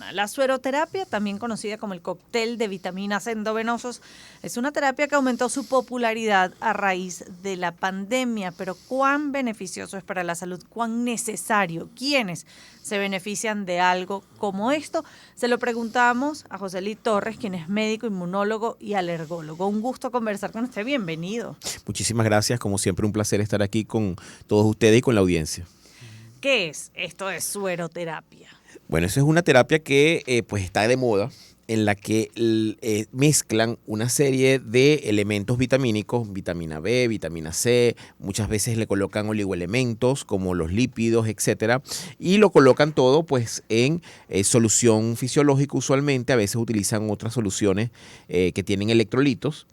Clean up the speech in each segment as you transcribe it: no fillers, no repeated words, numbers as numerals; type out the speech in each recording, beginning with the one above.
semana. La sueroterapia, también conocida como el cóctel de vitaminas endovenosos, es una terapia que aumentó su popularidad a raíz de la pandemia. Pero ¿cuán beneficioso es para la salud? ¿Cuán necesario? ¿Quiénes se benefician de algo como esto? Se lo preguntamos a José Torres, quien es médico, inmunólogo y alergólogo. Un gusto conversar con usted. Bienvenido. Muchísimas gracias. Como siempre, un placer estar aquí con todos ustedes y con la audiencia. ¿Qué es esto de sueroterapia? Bueno, eso es una terapia que pues está de moda, en la que mezclan una serie de elementos vitamínicos, vitamina B, vitamina C, muchas veces le colocan oligoelementos como los lípidos, etcétera, y lo colocan todo pues en solución fisiológica usualmente. A veces utilizan otras soluciones que tienen electrolitos,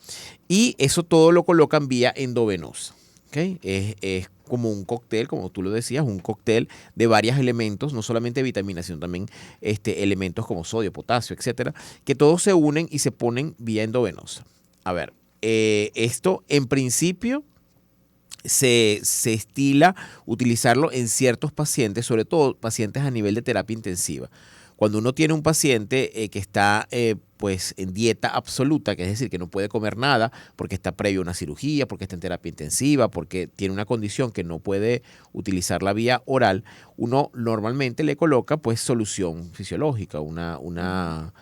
y eso todo lo colocan vía endovenosa. ¿Okay? Es como un cóctel, como tú lo decías, un cóctel de varios elementos, no solamente vitaminas, sino también elementos como sodio, potasio, etcétera, que todos se unen y se ponen vía endovenosa. A ver, esto en principio se estila utilizarlo en ciertos pacientes, sobre todo pacientes a nivel de terapia intensiva. Cuando uno tiene un paciente que está pues en dieta absoluta, que es decir, que no puede comer nada porque está previo a una cirugía, porque está en terapia intensiva, porque tiene una condición que no puede utilizar la vía oral, uno normalmente le coloca pues solución fisiológica, una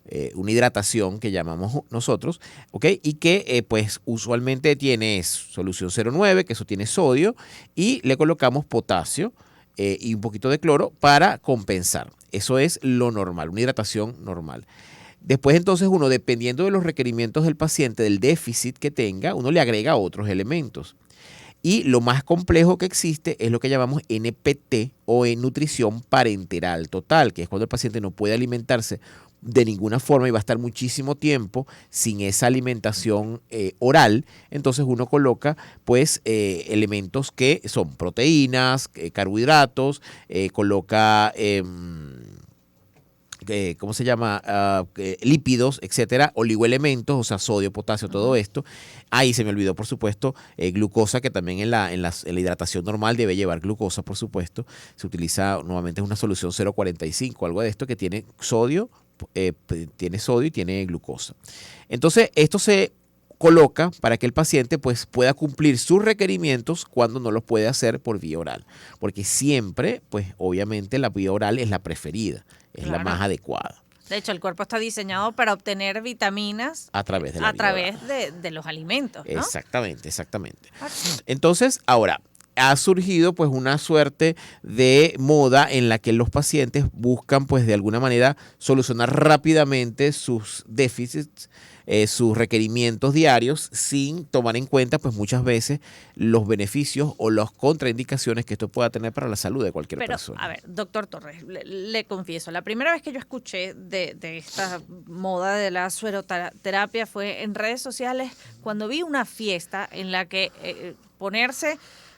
hidratación que llamamos nosotros, ¿ok? Y que pues usualmente tiene solución 0,9, que eso tiene sodio, y le colocamos potasio y un poquito de cloro para compensar. Eso es lo normal, una hidratación normal. Después entonces uno, dependiendo de los requerimientos del paciente, del déficit que tenga, uno le agrega otros elementos. Y lo más complejo que existe es lo que llamamos NPT o en nutrición parenteral total, que es cuando el paciente no puede alimentarse de ninguna forma y va a estar muchísimo tiempo sin esa alimentación oral. Entonces uno coloca pues elementos que son proteínas, carbohidratos, coloca ¿cómo se llama? Lípidos, etcétera, oligoelementos, o sea, sodio, potasio, todo esto. Ahí se me olvidó, por supuesto, glucosa, que también en la hidratación normal debe llevar glucosa, por supuesto. Se utiliza, nuevamente, es una solución 0,45, algo de esto que tiene sodio, y tiene glucosa. Entonces, esto se coloca para que el paciente pues pueda cumplir sus requerimientos cuando no los puede hacer por vía oral, porque siempre pues obviamente la vía oral es la preferida, es la más adecuada. De hecho, el cuerpo está diseñado para obtener vitaminas a través de los alimentos, ¿no? Exactamente. Entonces, ahora ha surgido pues una suerte de moda en la que los pacientes buscan pues de alguna manera solucionar rápidamente sus déficits, sus requerimientos diarios, sin tomar en cuenta pues muchas veces los beneficios o las contraindicaciones que esto pueda tener para la salud de cualquier persona. A ver, doctor Torres, le confieso, la primera vez que yo escuché de esta moda de la sueroterapia fue en redes sociales cuando vi una fiesta en la que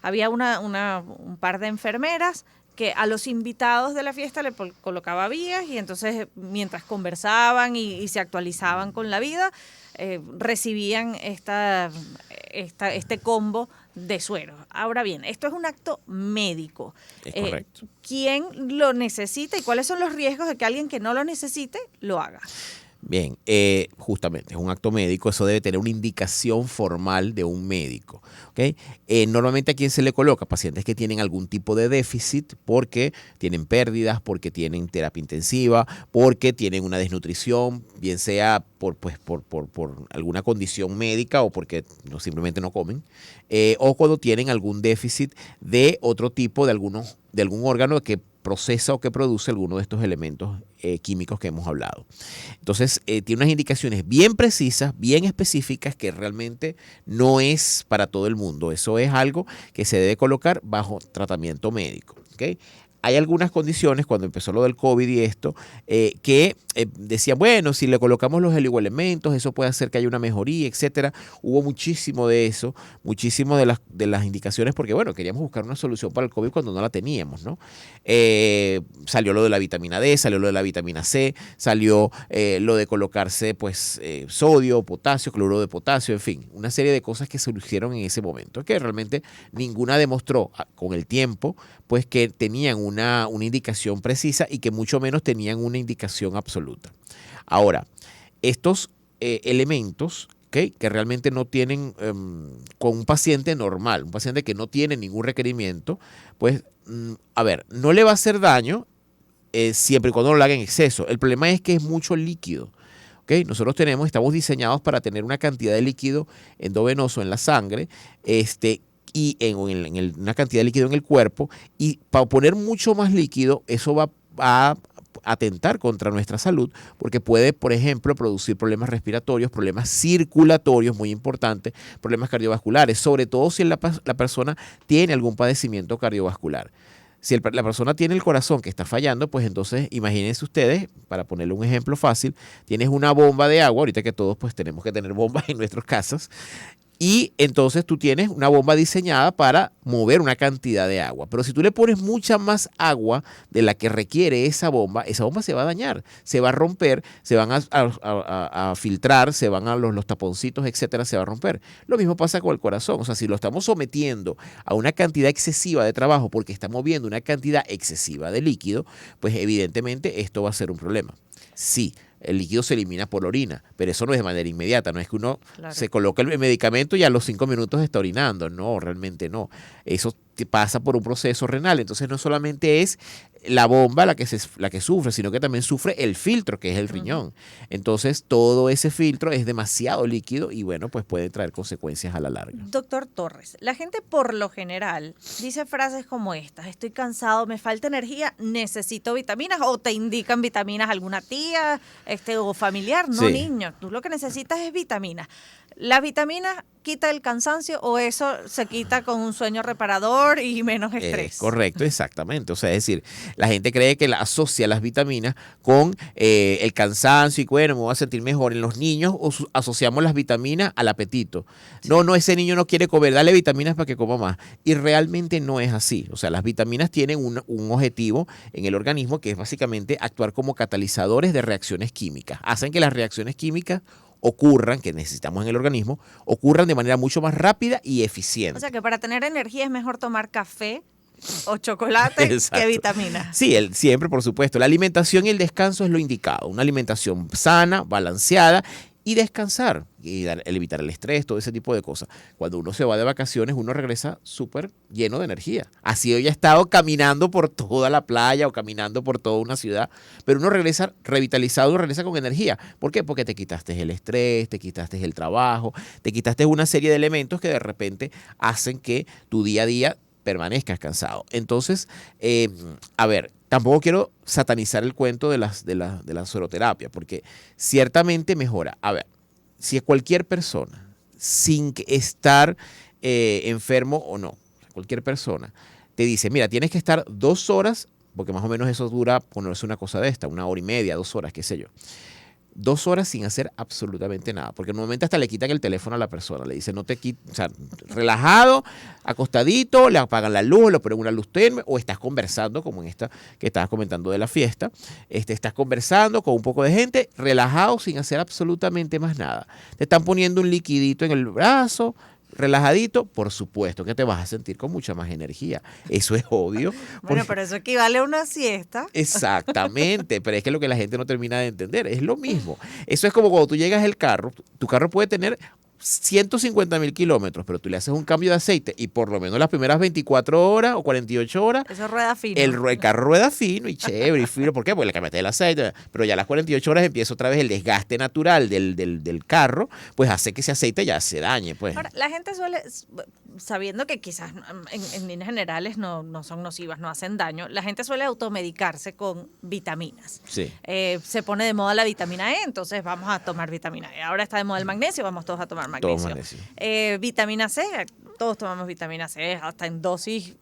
había un par de enfermeras que a los invitados de la fiesta le colocaba vías, y entonces mientras conversaban y se actualizaban con la vida, recibían este combo de suero. Ahora bien, esto es un acto médico. Es correcto. ¿Quién lo necesita y cuáles son los riesgos de que alguien que no lo necesite lo haga? Bien, justamente es un acto médico, eso debe tener una indicación formal de un médico. ¿Okay? Normalmente a quién se le coloca, pacientes que tienen algún tipo de déficit porque tienen pérdidas, porque tienen terapia intensiva, porque tienen una desnutrición, bien sea por alguna condición médica o porque simplemente no comen, o cuando tienen algún déficit de otro tipo de algún órgano que procesa o que produce alguno de estos elementos químicos que hemos hablado. Entonces, tiene unas indicaciones bien precisas, bien específicas, que realmente no es para todo el mundo. Eso es algo que se debe colocar bajo tratamiento médico. ¿Okay? Hay algunas condiciones, cuando empezó lo del COVID y esto, que decían, bueno, si le colocamos los oligoelementos, eso puede hacer que haya una mejoría, etcétera. Hubo muchísimo de eso, muchísimo de las indicaciones, porque bueno, queríamos buscar una solución para el COVID cuando no la teníamos, ¿no? Salió lo de la vitamina D, salió lo de la vitamina C, salió lo de colocarse pues sodio, potasio, cloruro de potasio, en fin, una serie de cosas que se hicieron en ese momento, que realmente ninguna demostró con el tiempo pues que tenían una indicación precisa y que mucho menos tenían una indicación absoluta. Ahora, estos elementos, ¿okay?, que realmente no tienen, con un paciente normal, un paciente que no tiene ningún requerimiento, pues, a ver, no le va a hacer daño siempre y cuando no lo haga en exceso. El problema es que es mucho líquido. ¿Okay? Nosotros estamos diseñados para tener una cantidad de líquido endovenoso en la sangre, y una cantidad de líquido en el cuerpo, y para poner mucho más líquido, eso va a atentar contra nuestra salud, porque puede, por ejemplo, producir problemas respiratorios, problemas circulatorios, muy importantes, problemas cardiovasculares, sobre todo si la persona tiene algún padecimiento cardiovascular. Si la persona tiene el corazón que está fallando, pues entonces imagínense ustedes, para ponerle un ejemplo fácil, tienes una bomba de agua, ahorita que todos pues tenemos que tener bombas en nuestras casas, y entonces tú tienes una bomba diseñada para mover una cantidad de agua. Pero si tú le pones mucha más agua de la que requiere esa bomba se va a dañar, se va a romper, se van a filtrar, se van a los taponcitos, etcétera, se va a romper. Lo mismo pasa con el corazón. O sea, si lo estamos sometiendo a una cantidad excesiva de trabajo porque está moviendo una cantidad excesiva de líquido, pues evidentemente esto va a ser un problema. Sí, el líquido se elimina por orina, pero eso no es de manera inmediata, no es que uno se coloca el medicamento y a los 5 minutos está orinando, no, realmente no. Eso pasa por un proceso renal, entonces no solamente es la bomba la que sufre, sino que también sufre el filtro, que es el riñón. Entonces todo ese filtro es demasiado líquido y bueno, pues puede traer consecuencias a la larga. Doctor Torres, la gente por lo general dice frases como estas: estoy cansado, me falta energía, necesito vitaminas, o te indican vitaminas alguna tía o familiar, no, sí, niño, tú lo que necesitas es vitaminas. ¿La vitamina quita el cansancio o eso se quita con un sueño reparador y menos estrés? Correcto, exactamente. O sea, es decir, la gente cree que asocia las vitaminas con el cansancio y bueno, me voy a sentir mejor. En los niños asociamos las vitaminas al apetito. Sí. No, ese niño no quiere comer, dale vitaminas para que coma más. Y realmente no es así. O sea, las vitaminas tienen un objetivo en el organismo que es básicamente actuar como catalizadores de reacciones químicas. Hacen que las reacciones químicas ocurran, que necesitamos en el organismo, ocurran de manera mucho más rápida y eficiente. O sea que para tener energía es mejor tomar café o chocolate que vitaminas. Sí, siempre, por supuesto. La alimentación y el descanso es lo indicado. Una alimentación sana, balanceada, y descansar, y evitar el estrés, todo ese tipo de cosas. Cuando uno se va de vacaciones, uno regresa súper lleno de energía. Así haya estado caminando por toda la playa o caminando por toda una ciudad, pero uno regresa revitalizado, uno regresa con energía. ¿Por qué? Porque te quitaste el estrés, te quitaste el trabajo, te quitaste una serie de elementos que de repente hacen que tu día a día permanezcas cansado. Entonces, a ver, tampoco quiero satanizar el cuento de la sueroterapia, porque ciertamente mejora. A ver, si cualquier persona, sin estar enfermo o no, cualquier persona te dice, mira, tienes que estar 2 horas, porque más o menos eso dura, ponerse una cosa de esta, 1 hora y media, 2 horas, qué sé yo. 2 horas sin hacer absolutamente nada, porque normalmente hasta le quitan el teléfono a la persona, le dicen no te quites, o sea, relajado, acostadito, le apagan la luz, le ponen una luz tenue, o estás conversando, como en esta que estabas comentando de la fiesta, estás conversando con un poco de gente, relajado, sin hacer absolutamente más nada. Te están poniendo un liquidito en el brazo, relajadito, por supuesto que te vas a sentir con mucha más energía. Eso es obvio. Bueno, pero eso equivale a una siesta. Exactamente, pero es que lo que la gente no termina de entender es lo mismo. Eso es como cuando tú llegas al carro, tu carro puede tener 150,000 kilómetros, pero tú le haces un cambio de aceite y por lo menos las primeras 24 horas o 48 horas eso rueda fino. El carro rueda fino y chévere y fino. ¿Por qué? Porque le cambiaste el aceite, pero ya a las 48 horas empieza otra vez el desgaste natural del carro, pues hace que ese aceite ya se dañe. Pues. Ahora, la gente suele, sabiendo que quizás en líneas generales no son nocivas, no hacen daño, la gente suele automedicarse con vitaminas. Sí. Se pone de moda la vitamina E, entonces vamos a tomar vitamina E. Ahora está de moda el magnesio, vamos todos a tomar magnesio. Vitamina C, todos tomamos vitamina C, hasta en dosis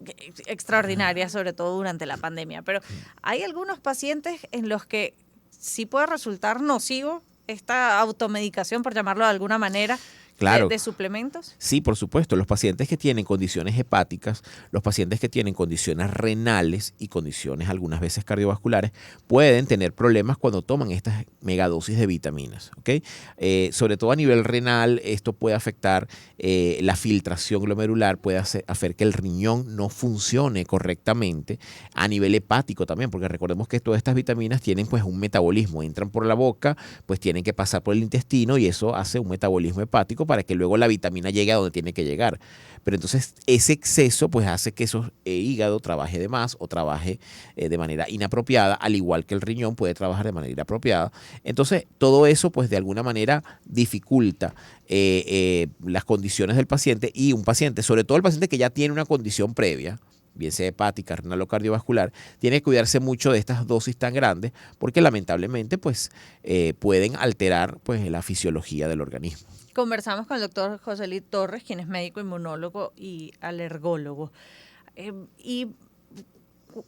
extraordinarias, sobre todo durante la pandemia. Pero hay algunos pacientes en los que sí puede resultar nocivo esta automedicación, por llamarlo de alguna manera, Claro. de suplementos? Sí, por supuesto. Los pacientes que tienen condiciones hepáticas, los pacientes que tienen condiciones renales y condiciones algunas veces cardiovasculares pueden tener problemas cuando toman estas megadosis de vitaminas. ¿Ok? Sobre todo a nivel renal, esto puede afectar la filtración glomerular, puede hacer que el riñón no funcione correctamente. A nivel hepático también, porque recordemos que todas estas vitaminas tienen pues un metabolismo, entran por la boca, pues tienen que pasar por el intestino y eso hace un metabolismo hepático para que luego la vitamina llegue a donde tiene que llegar. Pero entonces ese exceso pues hace que eso hígado trabaje de más o trabaje de manera inapropiada, al igual que el riñón puede trabajar de manera inapropiada. Entonces todo eso pues de alguna manera dificulta las condiciones del paciente, y un paciente, sobre todo el paciente que ya tiene una condición previa, bien sea hepática, renal o cardiovascular, tiene que cuidarse mucho de estas dosis tan grandes porque lamentablemente pues pueden alterar pues la fisiología del organismo. Conversamos con el doctor José Luis Torres, quien es médico inmunólogo y alergólogo. Y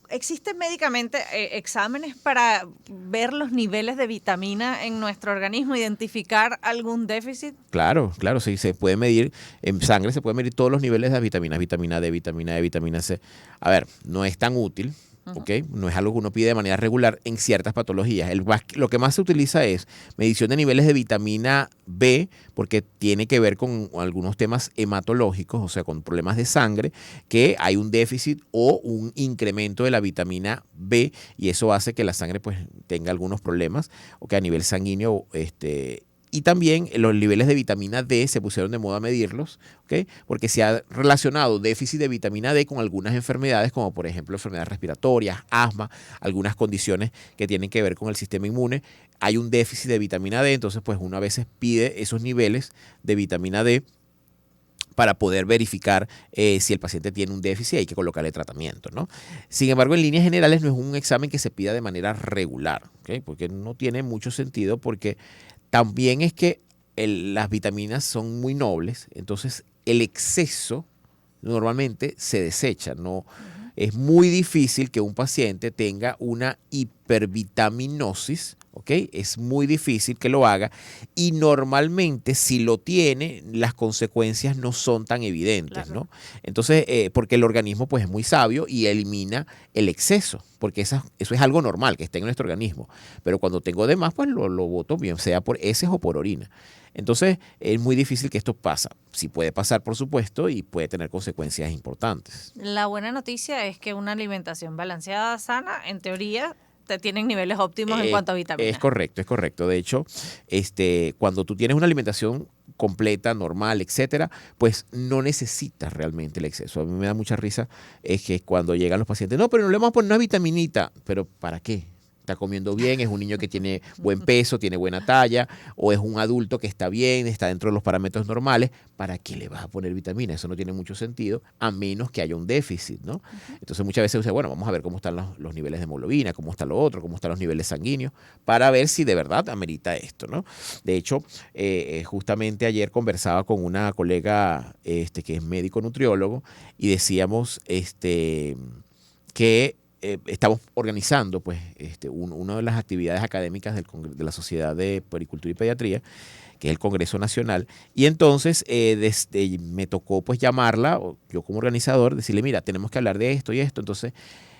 ¿existen médicamente exámenes para ver los niveles de vitamina en nuestro organismo, identificar algún déficit? Claro, claro, sí, se puede medir, en sangre se puede medir todos los niveles de vitaminas, vitamina D, vitamina E, vitamina C. A ver, no es tan útil, ¿ok? No es algo que uno pide de manera regular en ciertas patologías. Lo que más se utiliza es medición de niveles de vitamina B, porque tiene que ver con algunos temas hematológicos, o sea, con problemas de sangre, que hay un déficit o un incremento de la vitamina B, y eso hace que la sangre pues tenga algunos problemas, o que a nivel sanguíneo, y también los niveles de vitamina D se pusieron de moda medirlos, ¿ok? Porque se ha relacionado déficit de vitamina D con algunas enfermedades, como por ejemplo enfermedades respiratorias, asma, algunas condiciones que tienen que ver con el sistema inmune. Hay un déficit de vitamina D, entonces pues uno a veces pide esos niveles de vitamina D para poder verificar si el paciente tiene un déficit, hay que colocarle tratamiento, ¿no? Sin embargo, en líneas generales no es un examen que se pida de manera regular, ¿ok? Porque no tiene mucho sentido, porque también es que las vitaminas son muy nobles, entonces el exceso normalmente se desecha, ¿no? Es muy difícil que un paciente tenga una hipervitaminosis, ¿ok? Es muy difícil que lo haga, y normalmente si lo tiene, las consecuencias no son tan evidentes, Claro. ¿no? Entonces, porque el organismo pues es muy sabio y elimina el exceso, porque eso es algo normal que está en nuestro organismo, pero cuando tengo de más pues lo boto bien, sea por heces o por orina. Entonces, es muy difícil que esto pase. Sí puede pasar, por supuesto, y puede tener consecuencias importantes. La buena noticia es que una alimentación balanceada, sana, en teoría, te tienen niveles óptimos en cuanto a vitaminas. Es correcto, es correcto. De hecho, cuando tú tienes una alimentación completa, normal, etcétera, pues no necesitas realmente el exceso. A mí me da mucha risa es que cuando llegan los pacientes, no, pero no le vamos a poner una vitaminita, pero ¿para qué? Está comiendo bien, es un niño que tiene buen peso, tiene buena talla, o es un adulto que está bien, está dentro de los parámetros normales. ¿Para qué le vas a poner vitamina? Eso no tiene mucho sentido, a menos que haya un déficit, ¿no? Entonces muchas veces se dice, bueno, vamos a ver cómo están los niveles de hemoglobina, cómo está lo otro, cómo están los niveles sanguíneos, para ver si de verdad amerita esto, ¿no? De hecho, justamente ayer conversaba con una colega que es médico nutriólogo, y decíamos que estamos organizando pues una de las actividades académicas de la Sociedad de Puericultura y Pediatría, que es el Congreso Nacional, y entonces me tocó pues llamarla, yo como organizador, decirle, mira, tenemos que hablar de esto y esto, entonces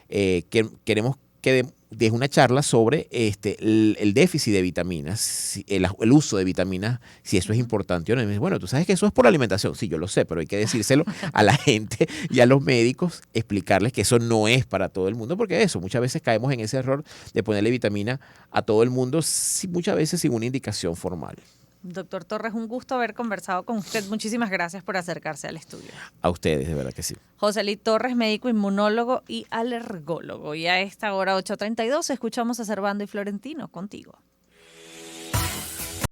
queremos que deje una charla sobre el déficit de vitaminas, el uso de vitaminas, si eso es importante o no. Y me dice, bueno, tú sabes que eso es por la alimentación. Sí, yo lo sé, pero hay que decírselo a la gente y a los médicos, explicarles que eso no es para todo el mundo, porque muchas veces caemos en ese error de ponerle vitamina a todo el mundo, muchas veces sin una indicación formal. Doctor Torres, un gusto haber conversado con usted. Muchísimas gracias por acercarse al estudio. A ustedes, de verdad que sí. José Luis Torres, médico inmunólogo y alergólogo. Y a esta hora 8:32 escuchamos a Servando y Florentino contigo.